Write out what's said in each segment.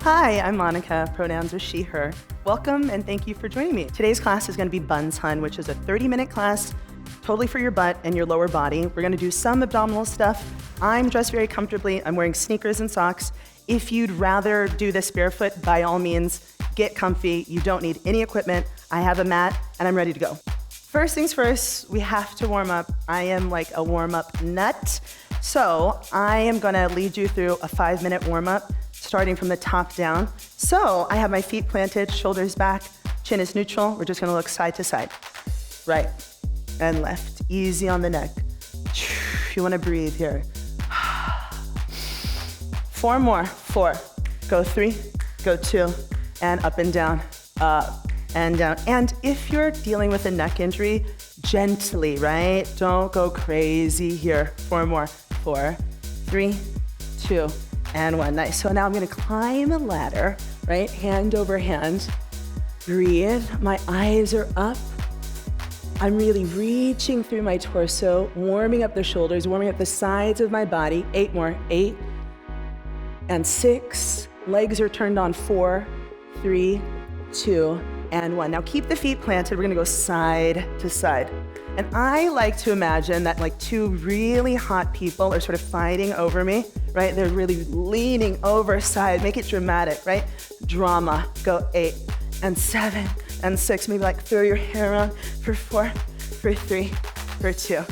Hi, I'm Monica. Pronouns are she, her. Welcome and thank you for joining me. Today's class is going to be Buns Hun, which is a 30-minute class totally for your butt and your lower body. We're going to do some abdominal stuff. I'm dressed very comfortably. I'm wearing sneakers and socks. If you'd rather do this barefoot, by all means, get comfy. You don't need any equipment. I have a mat and I'm ready to go. First things first, we have to warm up. I am like a warm-up nut. So I am going to lead you through a 5-minute warm-up, starting from the top down. So I have my feet planted, shoulders back, chin is neutral. We're just gonna look side to side. Right and left, easy on the neck. You wanna breathe here. 4 more, 4. Go 3, go 2, and up and down, up and down. And if you're dealing with a neck injury, gently, right? Don't go crazy here. 4 more, 4, 3, 2, and 1. Nice. So now I'm gonna climb a ladder, right? Hand over hand. Breathe. My eyes are up. I'm really reaching through my torso, warming up the shoulders, warming up the sides of my body. 8 more. 8 and 6. Legs are turned on. 4, 3, 2, and 1. Now keep the feet planted. We're gonna go side to side. And I like to imagine that like 2 really hot people are sort of fighting over me, right? They're really leaning over side. Make it dramatic, right? Drama. Go 8 and 7 and 6. Maybe like throw your hair around for 4, for 3, for 2,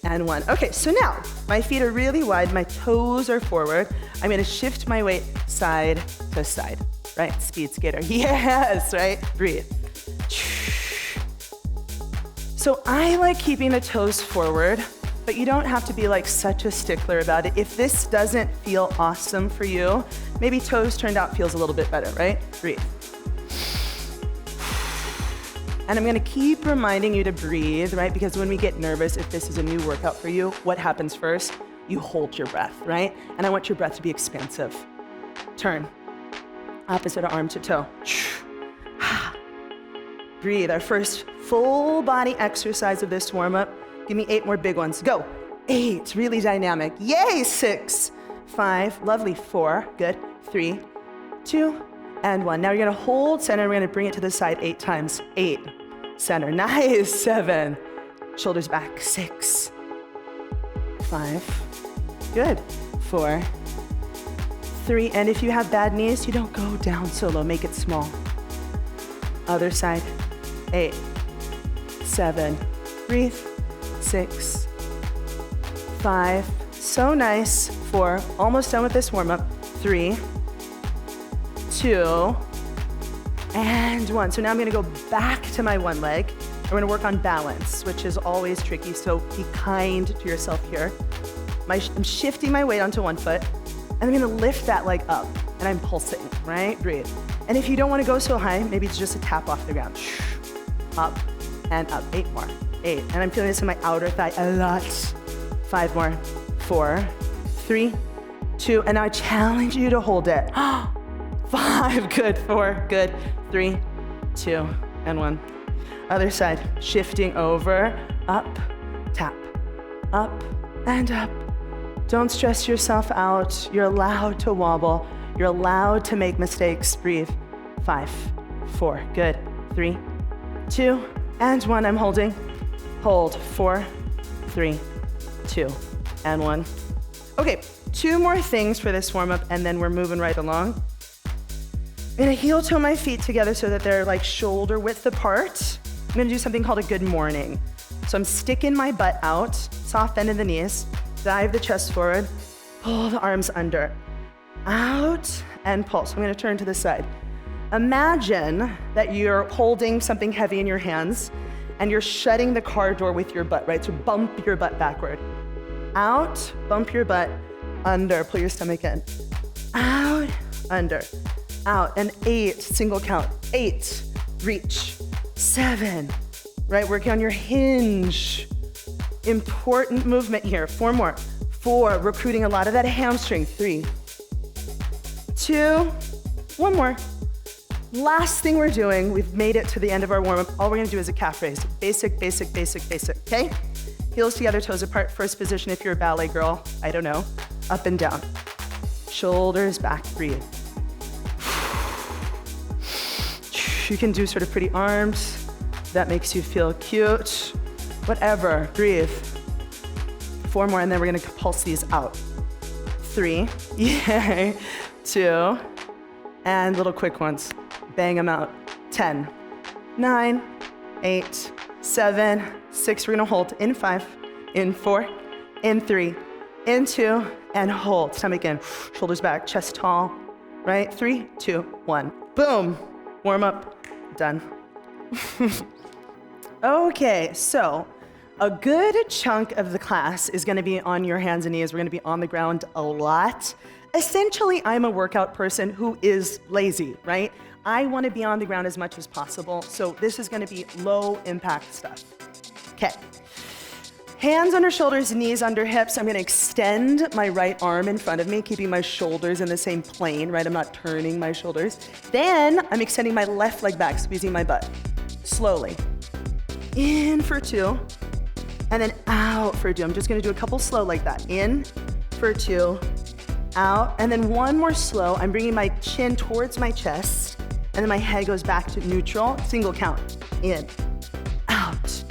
and 1. Okay, so now my feet are really wide. My toes are forward. I'm gonna shift my weight side to side, right? Speed skater. Yes, right? Breathe. So I like keeping the toes forward, but you don't have to be like such a stickler about it. If this doesn't feel awesome for you, maybe toes turned out feels a little bit better, right? Breathe. And I'm gonna keep reminding you to breathe, right? Because when we get nervous, if this is a new workout for you, what happens first? You hold your breath, right? And I want your breath to be expansive. Turn, opposite arm to toe. Breathe, our first full body exercise of this warm-up. Give me 8 more big ones. Go. 8, really dynamic. Yay, 6, 5, lovely. 4, good. 3, 2, and 1. Now you're gonna hold center. We're gonna bring it to the side 8 times. 8, center, nice. 7, shoulders back. 6, 5, good. 4, 3, and if you have bad knees, you don't go down so low. Make it small. Other side. 8, 7, breathe. 6, 5, so nice. 4, almost done with this warm-up. 3, 2, and 1. So now I'm gonna go back to my one leg. We're gonna work on balance, which is always tricky, so be kind to yourself here. I'm shifting my weight onto one foot, and I'm gonna lift that leg up, and I'm pulsing, right? Breathe. And if you don't wanna go so high, maybe it's just a tap off the ground. Up and up. 8 more. 8. And I'm feeling this in my outer thigh a lot. 5 more. 4, 3, 2, and now I challenge you to hold it. 5, good. 4, good. 3, 2, and 1. Other side. Shifting over. Up, tap. Up and up. Don't stress yourself out. You're allowed to wobble. You're allowed to make mistakes. Breathe. 5, 4, good. 3, 2, and 1. I'm holding. Hold. 4, 3, 2, and 1. Okay, 2 more things for this warm-up, and then we're moving right along. I'm gonna heel toe my feet together so that they're like shoulder width apart. I'm gonna do something called a good morning. So I'm sticking my butt out, soft bend in the knees, dive the chest forward, pull the arms under, out, and pull. So I'm gonna turn to the side. Imagine that you're holding something heavy in your hands and you're shutting the car door with your butt, right? So bump your butt backward. Out, bump your butt, under, pull your stomach in. Out, under, out, and 8, single count. 8, reach. 7, right? Working on your hinge. Important movement here. 4 more. 4, recruiting a lot of that hamstring. 3, 2, 1 more. Last thing we're doing, we've made it to the end of our warm-up. All we're gonna do is a calf raise. Basic, basic, basic, basic, okay? Heels together, toes apart. First position if you're a ballet girl, I don't know. Up and down. Shoulders back, breathe. You can do sort of pretty arms. That makes you feel cute. Whatever, breathe. 4 more, and then we're gonna pulse these out. 3, yay. 2, and little quick ones. Bang them out. 10, 9, 8, 7, 6. We're gonna hold in 5, in 4, in 3, in 2, and hold. Stomach in, shoulders back, chest tall, right? 3, 2, 1. Boom. Warm up, done. Okay, so a good chunk of the class is gonna be on your hands and knees. We're gonna be on the ground a lot. Essentially, I'm a workout person who is lazy, right? I wanna be on the ground as much as possible, so this is gonna be low impact stuff. Okay. Hands under shoulders, knees under hips. I'm gonna extend my right arm in front of me, keeping my shoulders in the same plane, right? I'm not turning my shoulders. Then I'm extending my left leg back, squeezing my butt. Slowly. In for 2, and then out for 2. I'm just gonna do a couple slow like that. In for 2, out, and then one more slow. I'm bringing my chin towards my chest, and then my head goes back to neutral, single count. In, out,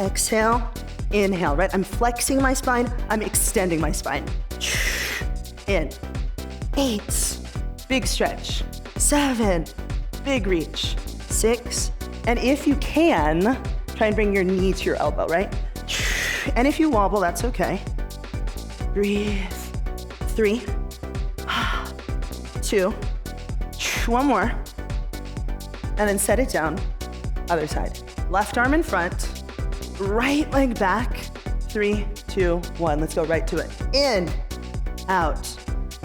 exhale, inhale, right? I'm flexing my spine, I'm extending my spine. In, 8, big stretch. 7, big reach. 6, and if you can, try and bring your knee to your elbow, right? And if you wobble, that's okay. Breathe. 3, 2, 1 more. And then set it down, other side. Left arm in front, right leg back. 3, 2, 1, let's go right to it. In, out,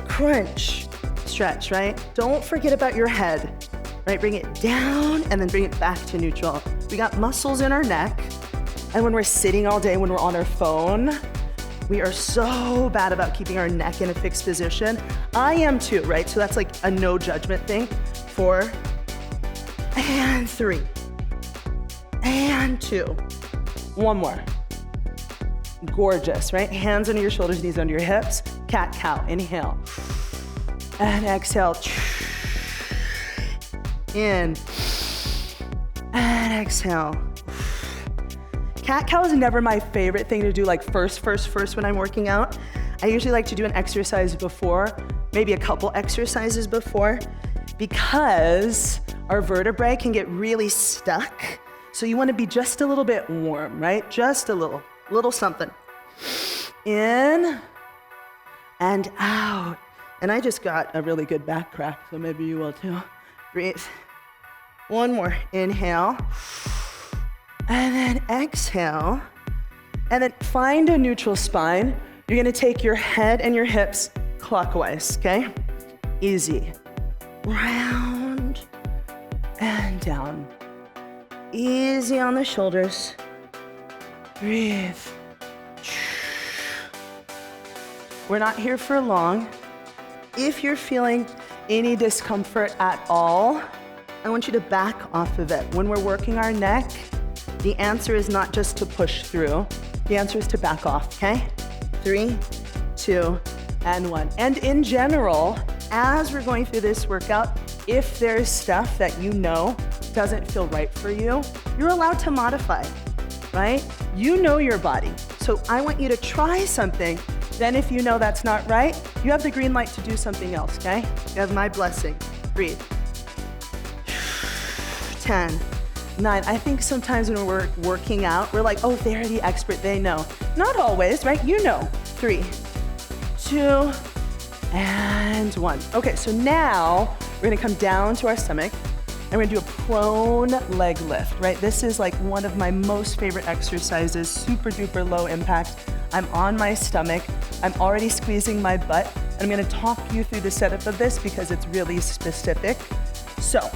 crunch, stretch, right? Don't forget about your head, right? Bring it down and then bring it back to neutral. We got muscles in our neck, and when we're sitting all day, when we're on our phone, we are so bad about keeping our neck in a fixed position. I am too, right? So that's like a no judgment thing. 4, and 3, and 2. 1 more. Gorgeous, right? Hands under your shoulders, knees under your hips. Cat cow, inhale. And exhale. In. And exhale. Cat cow is never my favorite thing to do, like first when I'm working out. I usually like to do an exercise before, maybe a couple exercises before, because our vertebrae can get really stuck. So you want to be just a little bit warm, right? Just a little something. In and out. And I just got a really good back crack, so maybe you will too. Breathe. 1 more. Inhale. And then exhale. And then find a neutral spine. You're gonna take your head and your hips clockwise, okay? Easy. Round and down. Easy on the shoulders. Breathe. We're not here for long. If you're feeling any discomfort at all, I want you to back off of it. When we're working our neck, the answer is not just to push through. The answer is to back off, okay? 3, 2, and 1. And in general, as we're going through this workout, if there's stuff that you know doesn't feel right for you, you're allowed to modify, right? You know your body. So I want you to try something. Then if you know that's not right, you have the green light to do something else, okay? You have my blessing. Breathe. 10, 9. I think sometimes when we're working out, we're like, oh, they're the expert, they know. Not always, right? You know. 3, 2, and 1. Okay, so now we're gonna come down to our stomach and we're gonna do a prone leg lift, right? This is like one of my most favorite exercises, super duper low impact. I'm on my stomach, I'm already squeezing my butt, and I'm gonna talk you through the setup of this because it's really specific. So,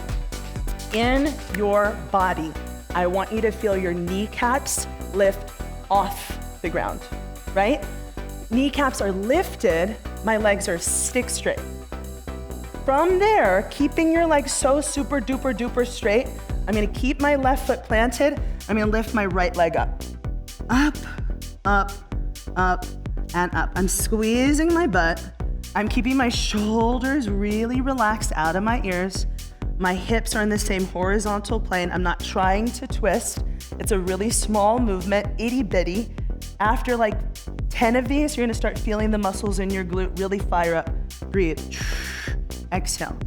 in your body, I want you to feel your kneecaps lift off the ground, right? Kneecaps are lifted, my legs are stick straight. from there, keeping your legs so super duper duper straight, I'm gonna keep my left foot planted. I'm gonna lift my right leg up. Up, up, up, and up. I'm squeezing my butt. I'm keeping my shoulders really relaxed out of my ears. My hips are in the same horizontal plane. I'm not trying to twist. It's a really small movement, itty bitty. After like 10 of these, you're gonna start feeling the muscles in your glute really fire up. Breathe. Exhale,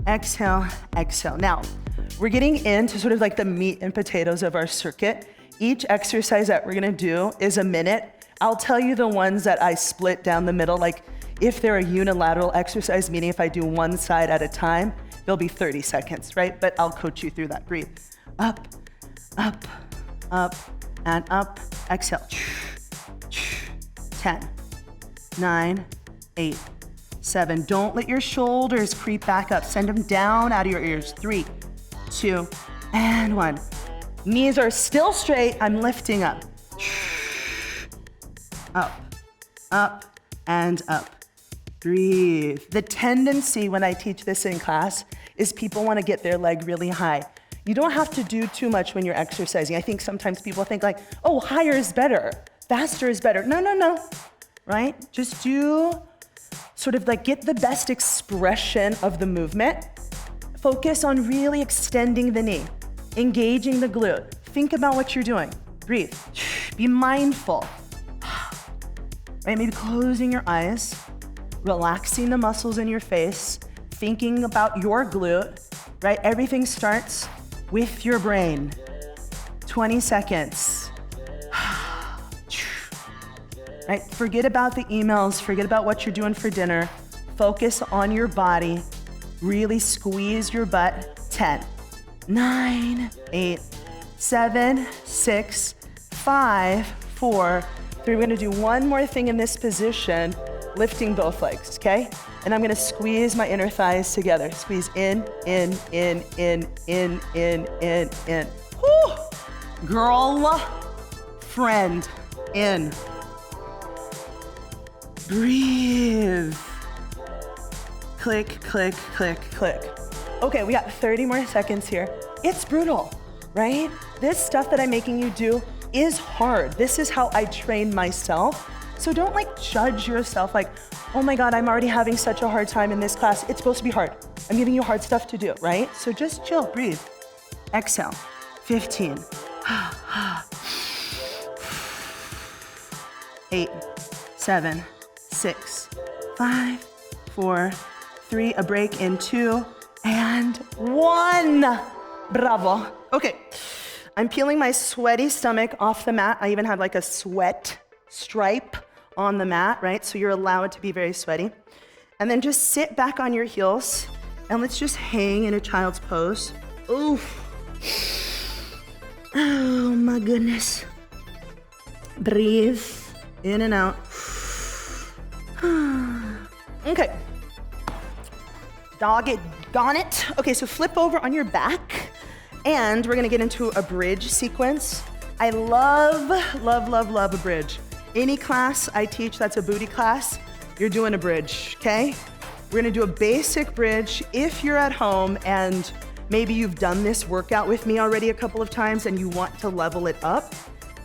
exhale, exhale. Now, we're getting into sort of like the meat and potatoes of our circuit. Each exercise that we're gonna do is a minute. I'll tell you the ones that I split down the middle, like if they're a unilateral exercise, meaning if I do one side at a time, they'll be 30 seconds, right? But I'll coach you through that. Breathe. Up, up, up, and up. Exhale. 10, 9, 8, 7. Don't let your shoulders creep back up. Send them down out of your ears. 3, 2, and 1. Knees are still straight. I'm lifting up. Up, up, and up. Breathe. The tendency when I teach this in class is people want to get their leg really high. You don't have to do too much when you're exercising. I think sometimes people think like, oh, higher is better, faster is better. No, no, no, right? Just do sort of like get the best expression of the movement. Focus on really extending the knee, engaging the glute. Think about what you're doing. Breathe. Be mindful. Right? Maybe closing your eyes, relaxing the muscles in your face, thinking about your glute, right? Everything starts with your brain. 20 seconds. Right? Forget about the emails, forget about what you're doing for dinner. Focus on your body. Really squeeze your butt. 10, 9, 8, 7, 6, 5, 4, 3. We're gonna do one more thing in this position, lifting both legs, okay? And I'm gonna squeeze my inner thighs together. Squeeze in, in, in, in, in, in, in, in. Whew. Girl, friend, in. Breathe. Click, click, click, click. Okay, we got 30 more seconds here. It's brutal, right? This stuff that I'm making you do is hard. This is how I train myself. So don't like judge yourself like, oh my God, I'm already having such a hard time in this class. It's supposed to be hard. I'm giving you hard stuff to do, right? So just chill, breathe. Exhale, 15. 8, 7, 6, 5, 4, 3, a break in 2, and 1. Bravo. Okay, I'm peeling my sweaty stomach off the mat. I even have like a sweat stripe on the mat, right? So you're allowed to be very sweaty. And then just sit back on your heels and let's just hang in a child's pose. Oof. Oh my goodness. Breathe in and out. Okay. Dog it, gone it. Okay, so flip over on your back and we're gonna get into a bridge sequence. I love, love, love, love a bridge. Any class I teach that's a booty class, you're doing a bridge, okay? We're gonna do a basic bridge. If you're at home and maybe you've done this workout with me already a couple of times and you want to level it up,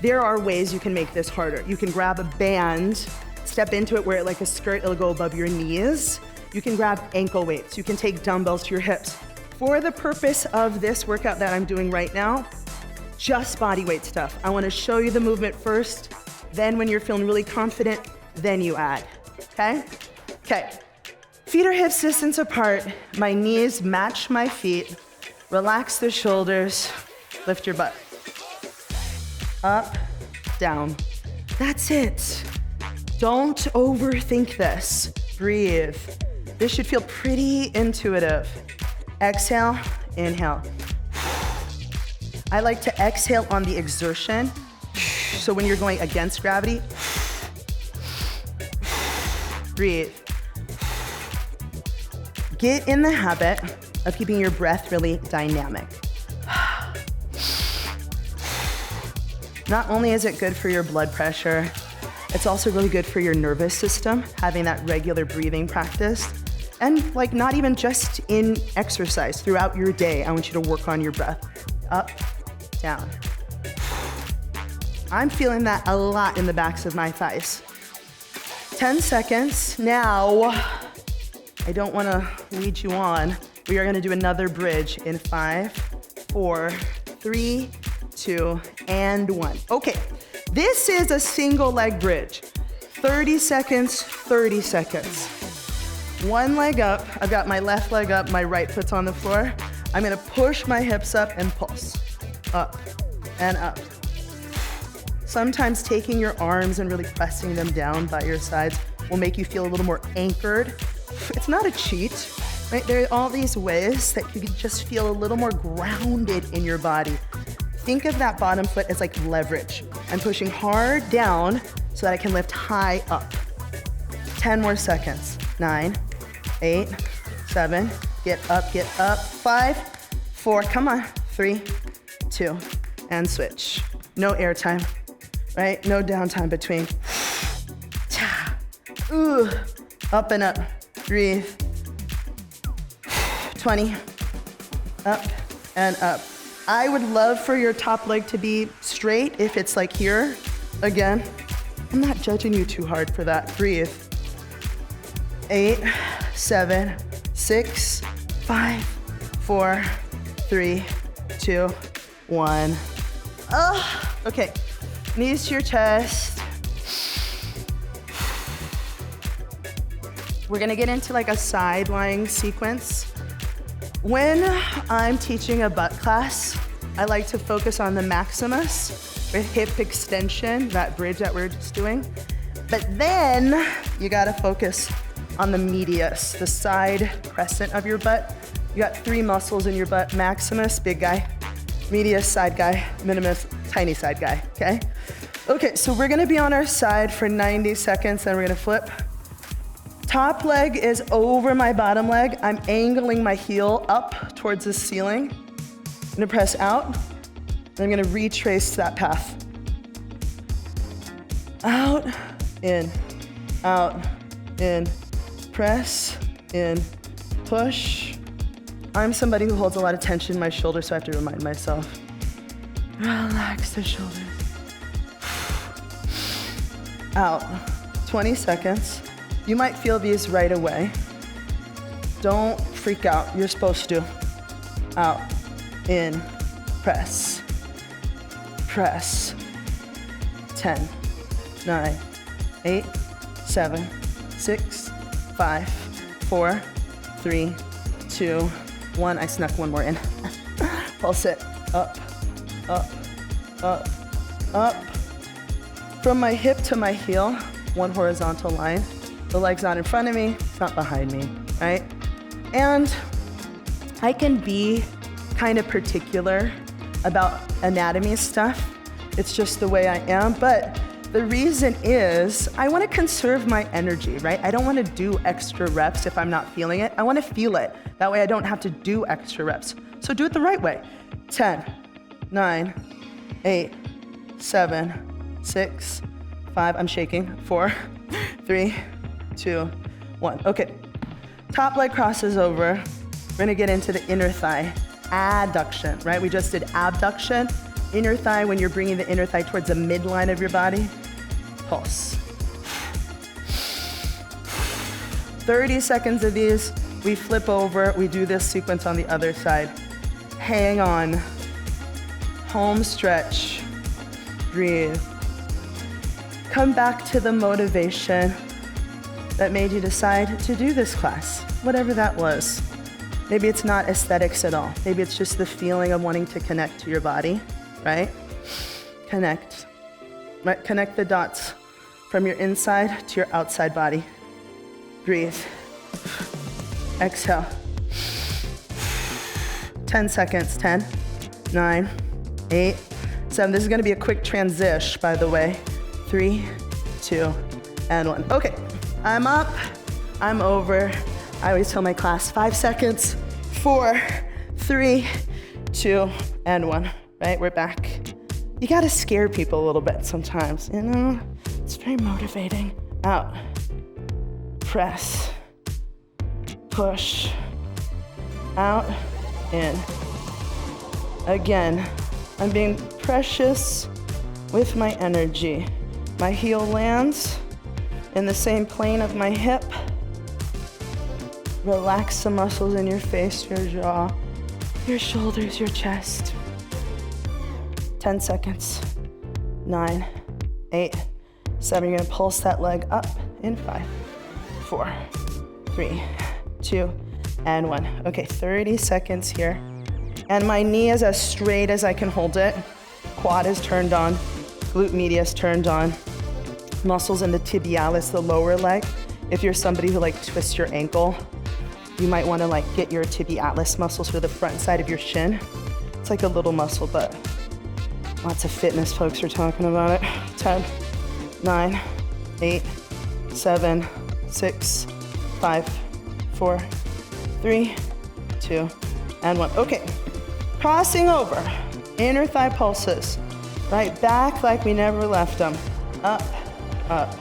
there are ways you can make this harder. You can grab a band, step into it where like a skirt, it'll go above your knees. You can grab ankle weights. You can take dumbbells to your hips. For the purpose of this workout that I'm doing right now, just body weight stuff. I wanna show you the movement first, then when you're feeling really confident, then you add, okay? Okay, feet are hip distance apart. My knees match my feet. Relax the shoulders, lift your butt. Up, down. That's it. Don't overthink this. Breathe. This should feel pretty intuitive. Exhale, inhale. I like to exhale on the exertion. So when you're going against gravity, breathe. Get in the habit of keeping your breath really dynamic. Not only is it good for your blood pressure, it's also really good for your nervous system, having that regular breathing practice. And like not even just in exercise, throughout your day, I want you to work on your breath. Up, down. I'm feeling that a lot in the backs of my thighs. 10 seconds. Now, I don't want to lead you on. We are going to do another bridge in 5, 4, 3, 2, and 1. Okay, this is a single leg bridge. 30 seconds, 30 seconds. One leg up, I've got my left leg up, my right foot's on the floor. I'm gonna push my hips up and pulse. Up and up. Sometimes taking your arms and really pressing them down by your sides will make you feel a little more anchored. It's not a cheat, right? There are all these ways that you can just feel a little more grounded in your body. Think of that bottom foot as like leverage. I'm pushing hard down so that I can lift high up. 10 more seconds. 9, 8, 7, get up, 5, 4, come on, 3, 2, and switch. No air time, right? No downtime between. Ooh, up and up, breathe. 20, up and up. I would love for your top leg to be straight if it's like here. Again, I'm not judging you too hard for that. Breathe. 8, 7, 6, 5, 4, 3, 2, 1. Oh, okay. Knees to your chest. We're gonna get into like a side lying sequence. When I'm teaching a butt class, I like to focus on the maximus with hip extension, that bridge that we're just doing. But then you gotta focus on the medius, the side crescent of your butt. You got 3 muscles in your butt: maximus, big guy; medius, side guy; minimus, tiny side guy, okay? Okay, so we're gonna be on our side for 90 seconds, then we're gonna flip. Top leg is over my bottom leg. I'm angling my heel up towards the ceiling. I'm gonna press out, and I'm gonna retrace that path. Out, in, press, in, push. I'm somebody who holds a lot of tension in my shoulders, so I have to remind myself. Relax the shoulders. Out. 20 seconds. You might feel these right away. Don't freak out. You're supposed to. Out, in, press, press. 10, 9, 8, 7, 6, 5, 4, 3, 2, 1. I snuck one more in. Pulse it. Up, up, up, up. From my hip to my heel, one horizontal line. The leg's not in front of me, it's not behind me, right? And I can be kind of particular about anatomy stuff. It's just the way I am, but the reason is I want to conserve my energy, right? I don't want to do extra reps if I'm not feeling it. I want to feel it. That way I don't have to do extra reps. So do it the right way. 10, 9, 8, 7, 6, 5, I'm shaking, 4, 3, 2, 1. Okay, top leg crosses over. We're gonna get into the inner thigh adduction, right? We just did abduction. Inner thigh, when you're bringing the inner thigh towards the midline of your body. Pulse. 30 seconds of these. We flip over. We do this sequence on the other side. Hang on. Home stretch. Breathe. Come back to the motivation that made you decide to do this class, whatever that was. Maybe it's not aesthetics at all. Maybe it's just the feeling of wanting to connect to your body, right? Connect. Right? Connect the dots from your inside to your outside body. Breathe. Exhale. 10 seconds. 10, 9, 8, 7. This is gonna be a quick transition, by the way. 3, 2, and 1. Okay. I'm up, I'm over. I always tell my class 5 seconds, 4, 3, 2, and 1. Right, we're back. You gotta scare people a little bit sometimes, you know? It's very motivating. Out, press, push, out, in. Again, I'm being precious with my energy. My heel lands in the same plane of my hip. Relax the muscles in your face, your jaw, your shoulders, your chest. 10 seconds. 9, 8, 7. You're gonna pulse that leg up in 5, 4, 3, 2, and 1. Okay, 30 seconds here. And my knee is as straight as I can hold it. Quad is turned on, glute medius turned on. Muscles in the tibialis, the lower leg. If you're somebody who like twists your ankle, you might wanna like get your tibialis muscles for the front side of your shin. It's like a little muscle, but lots of fitness folks are talking about it. 10, 9, 8, 7, 6, 5, 4, 3, 2, and 1. Okay, crossing over, inner thigh pulses. Right back like we never left them. Up, up,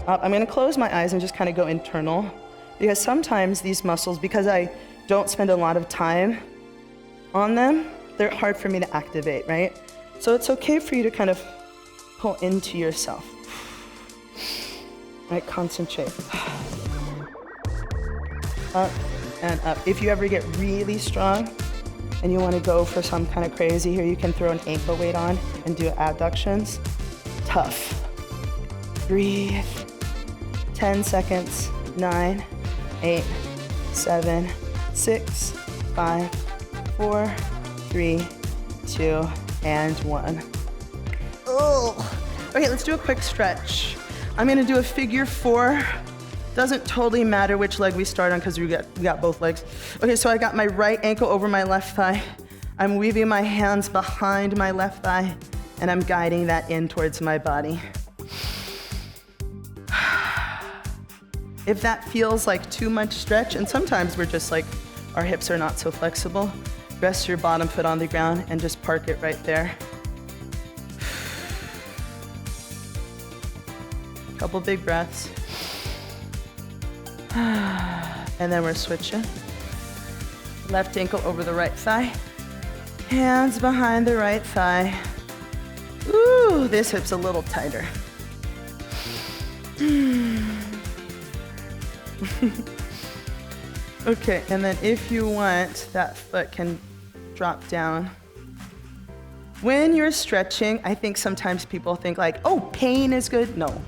up. I'm gonna close my eyes and just kind of go internal, because sometimes these muscles, because I don't spend a lot of time on them, they're hard for me to activate, right? So it's okay for you to kind of pull into yourself. Right, concentrate. Up and up. If you ever get really strong and you want to go for some kind of crazy here, you can throw an ankle weight on and do abductions. Tough. Breathe. 10 seconds. 9, 8, 7, 6, 5, 4, 3, 2, and 1. Oh. Okay, let's do a quick stretch. I'm gonna do a figure 4. Doesn't totally matter which leg we start on because we got both legs. Okay, so I got my right ankle over my left thigh. I'm weaving my hands behind my left thigh, and I'm guiding that in towards my body. If that feels like too much stretch, and sometimes we're just like, our hips are not so flexible, rest your bottom foot on the ground and just park it right there. Couple big breaths. And then we're switching. Left ankle over the right thigh. Hands behind the right thigh. Ooh, this hip's a little tighter. Okay, and then if you want, that foot can drop down. When you're stretching, I think sometimes people think like, oh, pain is good. No,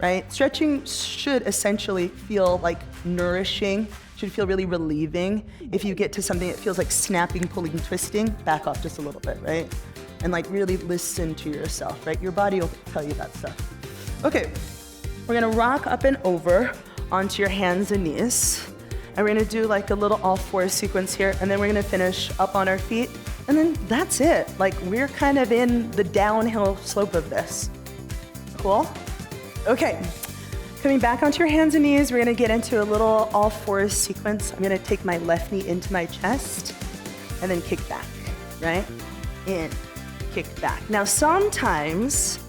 right? Stretching should essentially feel like nourishing, should feel really relieving. If you get to something that feels like snapping, pulling, twisting, back off just a little bit, right? And like really listen to yourself, right? Your body will tell you that stuff. Okay, we're gonna rock up and over onto your hands and knees. And we're gonna do like a little all fours sequence here, and then we're gonna finish up on our feet, and then that's it. Like we're kind of in the downhill slope of this. Cool? Okay, coming back onto your hands and knees, we're gonna get into a little all fours sequence. I'm gonna take my left knee into my chest, and then kick back, right? In, kick back. Now sometimes,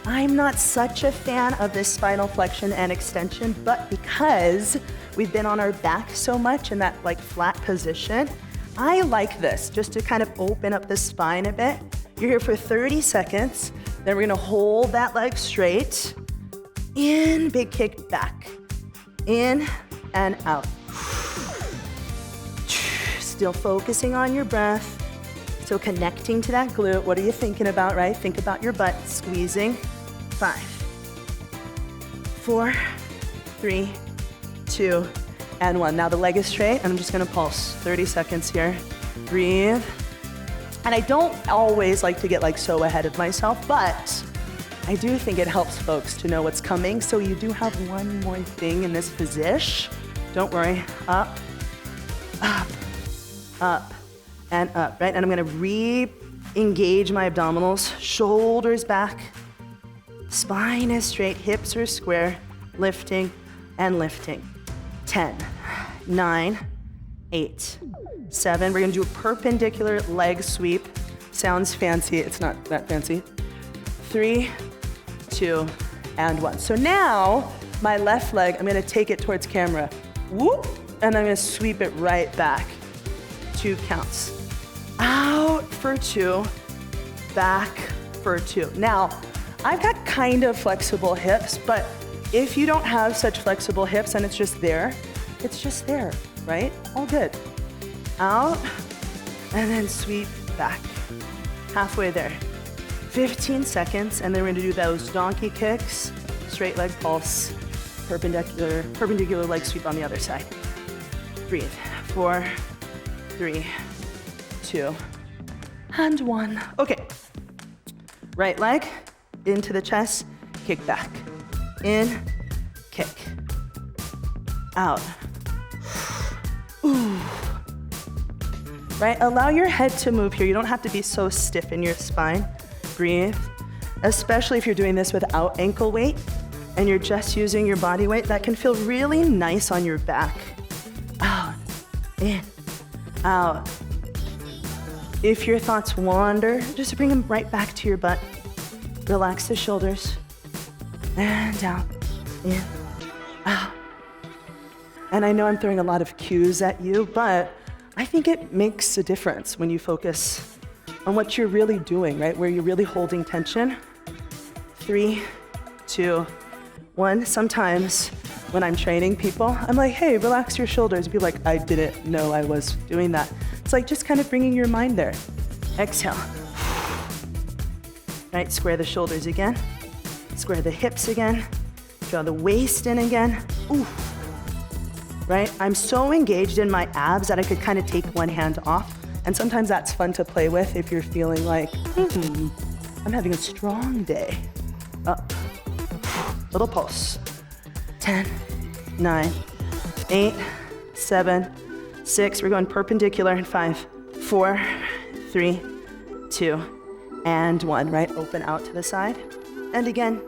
I'm not such a fan of this spinal flexion and extension, but because we've been on our back so much in that like flat position, I like this, just to kind of open up the spine a bit. You're here for 30 seconds, then we're gonna hold that leg straight. In, big kick back. In and out. Still focusing on your breath. Still connecting to that glute. What are you thinking about, right? Think about your butt squeezing. 5, 4, 3, 2, and 1. Now the leg is straight, and I'm just gonna pulse. 30 seconds here. Breathe. And I don't always like to get like so ahead of myself, but I do think it helps folks to know what's coming. So you do have one more thing in this position. Don't worry. Up, up, up, and up, right? And I'm gonna re-engage my abdominals, shoulders back, spine is straight, hips are square, lifting and lifting. 10, 9, 8, 7. We're gonna do a perpendicular leg sweep. Sounds fancy, it's not that fancy. 3, 2, and 1. So now, my left leg, I'm gonna take it towards camera. Whoop, and I'm gonna sweep it right back. 2 counts. Out for 2, back for 2. Now, I've got kind of flexible hips, but if you don't have such flexible hips and it's just there, right? All good. Out, and then sweep back. Halfway there. 15 seconds, and then we're gonna do those donkey kicks, straight leg pulse, perpendicular leg sweep on the other side. Breathe. 4, 3, 2, and 1. Okay. Right leg into the chest, kick back. In, kick. Out. Ooh. Right? Allow your head to move here. You don't have to be so stiff in your spine. Breathe. Especially if you're doing this without ankle weight and you're just using your body weight, that can feel really nice on your back. Out, in, out. If your thoughts wander, just bring them right back to your butt. Relax the shoulders. And out, in, out. And I know I'm throwing a lot of cues at you, but I think it makes a difference when you focus on what you're really doing, right? Where you're really holding tension. 3, 2, 1. Sometimes when I'm training people, I'm like, hey, relax your shoulders. Be like, I didn't know I was doing that. It's like just kind of bringing your mind there. Exhale. Right, square the shoulders again. Square the hips again. Draw the waist in again. Ooh. Right? I'm so engaged in my abs that I could kind of take one hand off. And sometimes that's fun to play with if you're feeling like, I'm having a strong day. Up. Little pulse. 10, 9, 8, 7, 6. We're going perpendicular in 5, 4, 3, 2, and 1. Right? Open out to the side. And again,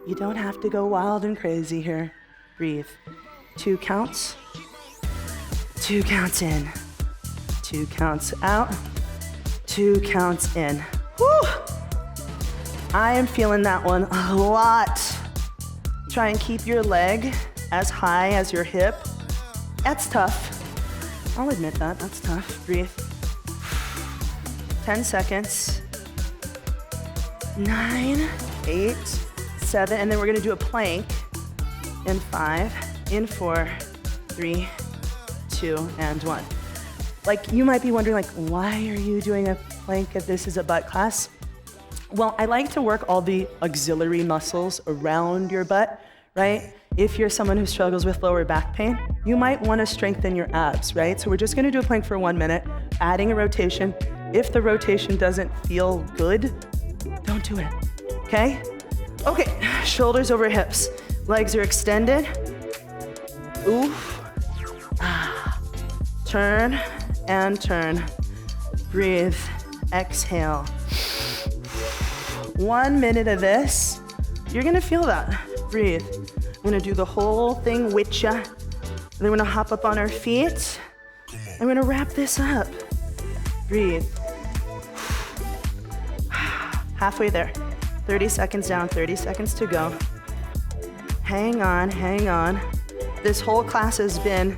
you don't have to go wild and crazy here. Breathe. 2 counts. 2 counts in. 2 counts out. 2 counts in. Whew! I am feeling that one a lot. Try and keep your leg as high as your hip. That's tough. I'll admit that, that's tough. Breathe. 10 seconds. 9, 8, 7, and then we're gonna do a plank in 5, in 4, 3, 2, and 1. Like, you might be wondering, like, why are you doing a plank if this is a butt class? Well, I like to work all the auxiliary muscles around your butt, right? If you're someone who struggles with lower back pain, you might want to strengthen your abs, right? So we're just going to do a plank for 1 minute, adding a rotation. If the rotation doesn't feel good, don't do it, okay? Okay, shoulders over hips. Legs are extended. Oof. Turn and turn. Breathe. Exhale. 1 minute of this. You're gonna feel that. Breathe. I'm gonna do the whole thing with ya. Then we're gonna hop up on our feet. I'm gonna wrap this up. Breathe. Halfway there. 30 seconds down, 30 seconds to go. Hang on, hang on. This whole class has been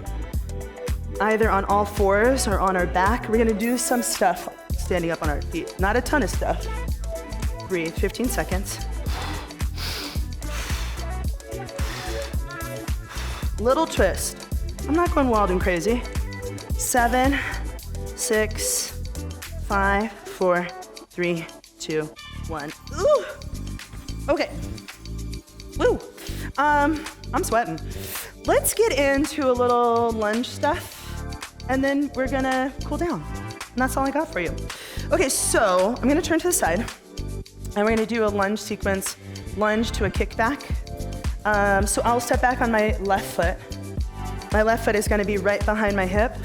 either on all fours or on our back. We're gonna do some stuff standing up on our feet. Not a ton of stuff. Breathe, 15 seconds. Little twist. I'm not going wild and crazy. 7, 6, 5, 4, 3, 2, 1. Ooh. Okay. Woo. I'm sweating. Let's get into a little lunge stuff, and then we're gonna cool down. And that's all I got for you. Okay, so I'm gonna turn to the side, and we're gonna do a lunge sequence, lunge to a kickback. So I'll step back on my left foot. My left foot is gonna be right behind my hip,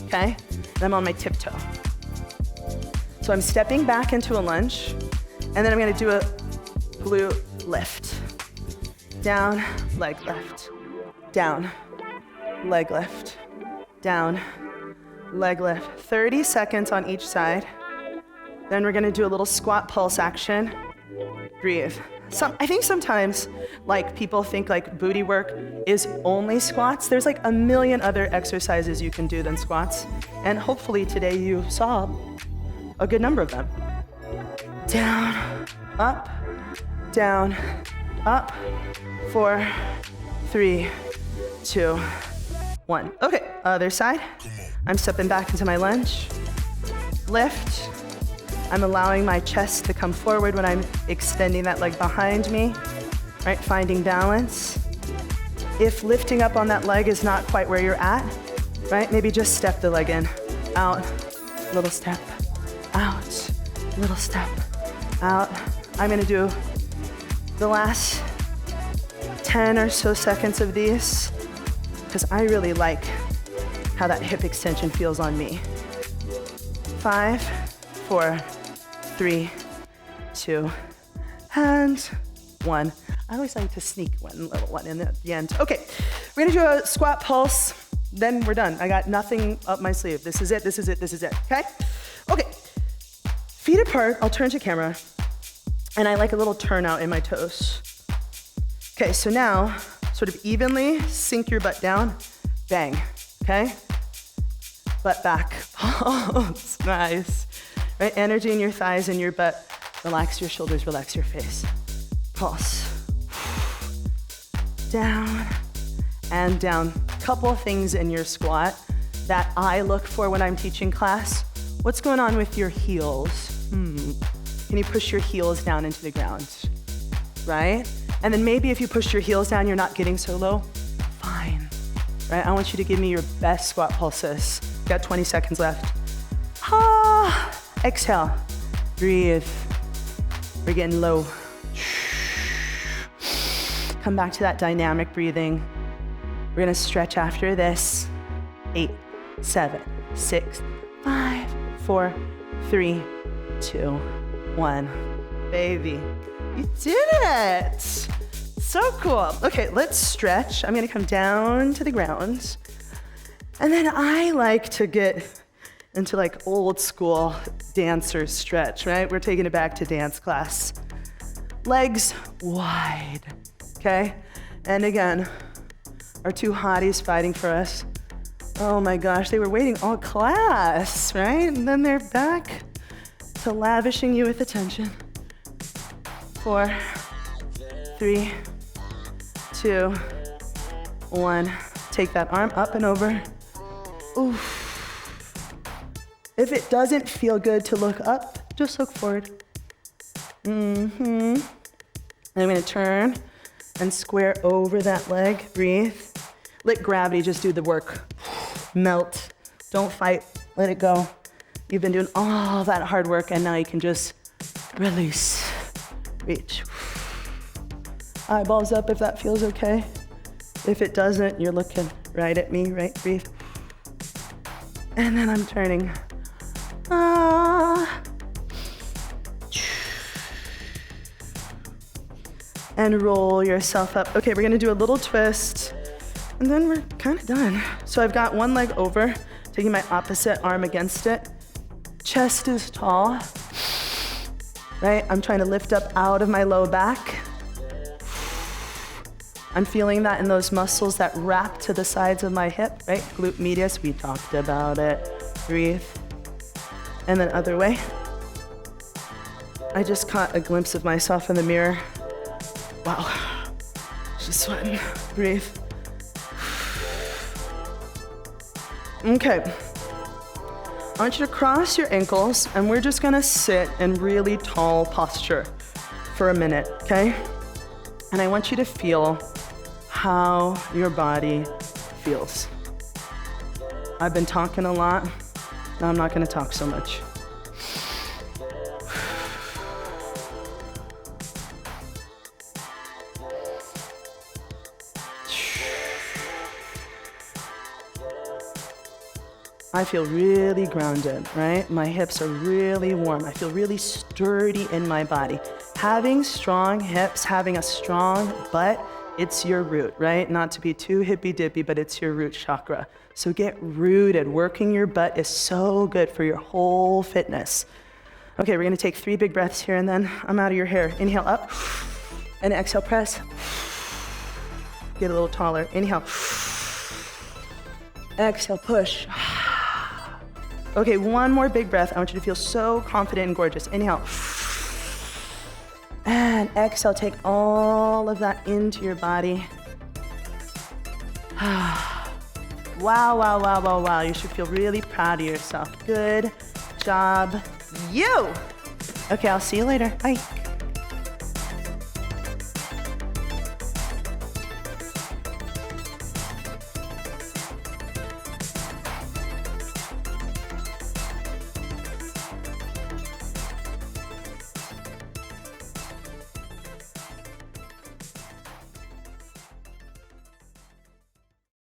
okay? And I'm on my tiptoe. So I'm stepping back into a lunge, and then I'm gonna do a glute lift. Down, leg lift. Down, leg lift. Down, leg lift. 30 seconds on each side. Then we're gonna do a little squat pulse action. Breathe. I think sometimes like people think like booty work is only squats. There's like a million other exercises you can do than squats. And hopefully today you saw a good number of them. Down, up, 4, 3, 2, 1. Okay, other side. I'm stepping back into my lunge. Lift. I'm allowing my chest to come forward when I'm extending that leg behind me, right? Finding balance. If lifting up on that leg is not quite where you're at, right? Maybe just step the leg in. Out, little step. Out, little step. Out. I'm gonna do the last 10 or so seconds of these because I really like how that hip extension feels on me. 5, 4, 3, 2, and 1. I always like to sneak one little one in at the end. Okay, we're gonna do a squat pulse, then we're done. I got nothing up my sleeve. This is it, this is it, this is it, okay? Okay, feet apart, I'll turn to camera, and I like a little turnout in my toes. Okay, so now, sort of evenly sink your butt down, bang, okay? Butt back, pulse, nice. Right, energy in your thighs and your butt. Relax your shoulders, relax your face. Pulse. Down and down. Couple things in your squat that I look for when I'm teaching class. What's going on with your heels? Can you push your heels down into the ground? Right? And then maybe if you push your heels down, you're not getting so low. Fine. Right? I want you to give me your best squat pulses. Got 20 seconds left. Exhale, breathe. We're getting low. Come back to that dynamic breathing. We're gonna stretch after this. 8, 7, 6, 5, 4, 3, 2, 1. Baby, you did it. So cool. Okay, let's stretch. I'm gonna come down to the ground. And then I like to get into like old school dancer stretch, right? We're taking it back to dance class. Legs wide, okay? And again, our two hotties fighting for us. Oh my gosh, they were waiting all class, right? And then they're back to lavishing you with attention. 4, 3, 2, 1. Take that arm up and over. Oof. If it doesn't feel good to look up, just look forward. And I'm gonna turn and square over that leg, breathe. Let gravity just do the work. Melt, don't fight, let it go. You've been doing all that hard work and now you can just release, reach. Eyeballs up if that feels okay. If it doesn't, you're looking right at me, right? Breathe. And then I'm turning. And roll yourself up. Okay, we're gonna do a little twist, and then we're kind of done. So I've got one leg over, taking my opposite arm against it. Chest is tall, right? I'm trying to lift up out of my low back. I'm feeling that in those muscles that wrap to the sides of my hip, right? Glute medius, we talked about it. Breathe. And then other way. I just caught a glimpse of myself in the mirror. Wow, she's sweating. Breathe. Okay. I want you to cross your ankles and we're just gonna sit in really tall posture for a minute, okay? And I want you to feel how your body feels. I've been talking a lot. Now I'm not gonna talk so much. I feel really grounded, right? My hips are really warm. I feel really sturdy in my body. Having strong hips, having a strong butt, it's your root, right? Not to be too hippy-dippy, but it's your root chakra. So get rooted. Working your butt is so good for your whole fitness. Okay, we're gonna take 3 big breaths here and then I'm out of your hair. Inhale up. And exhale, press. Get a little taller. Inhale. Exhale, push. Okay, one more big breath. I want you to feel so confident and gorgeous. Inhale. And exhale, take all of that into your body. Wow, wow, wow, wow, wow. You should feel really proud of yourself. Good job, you. Okay, I'll see you later. Bye.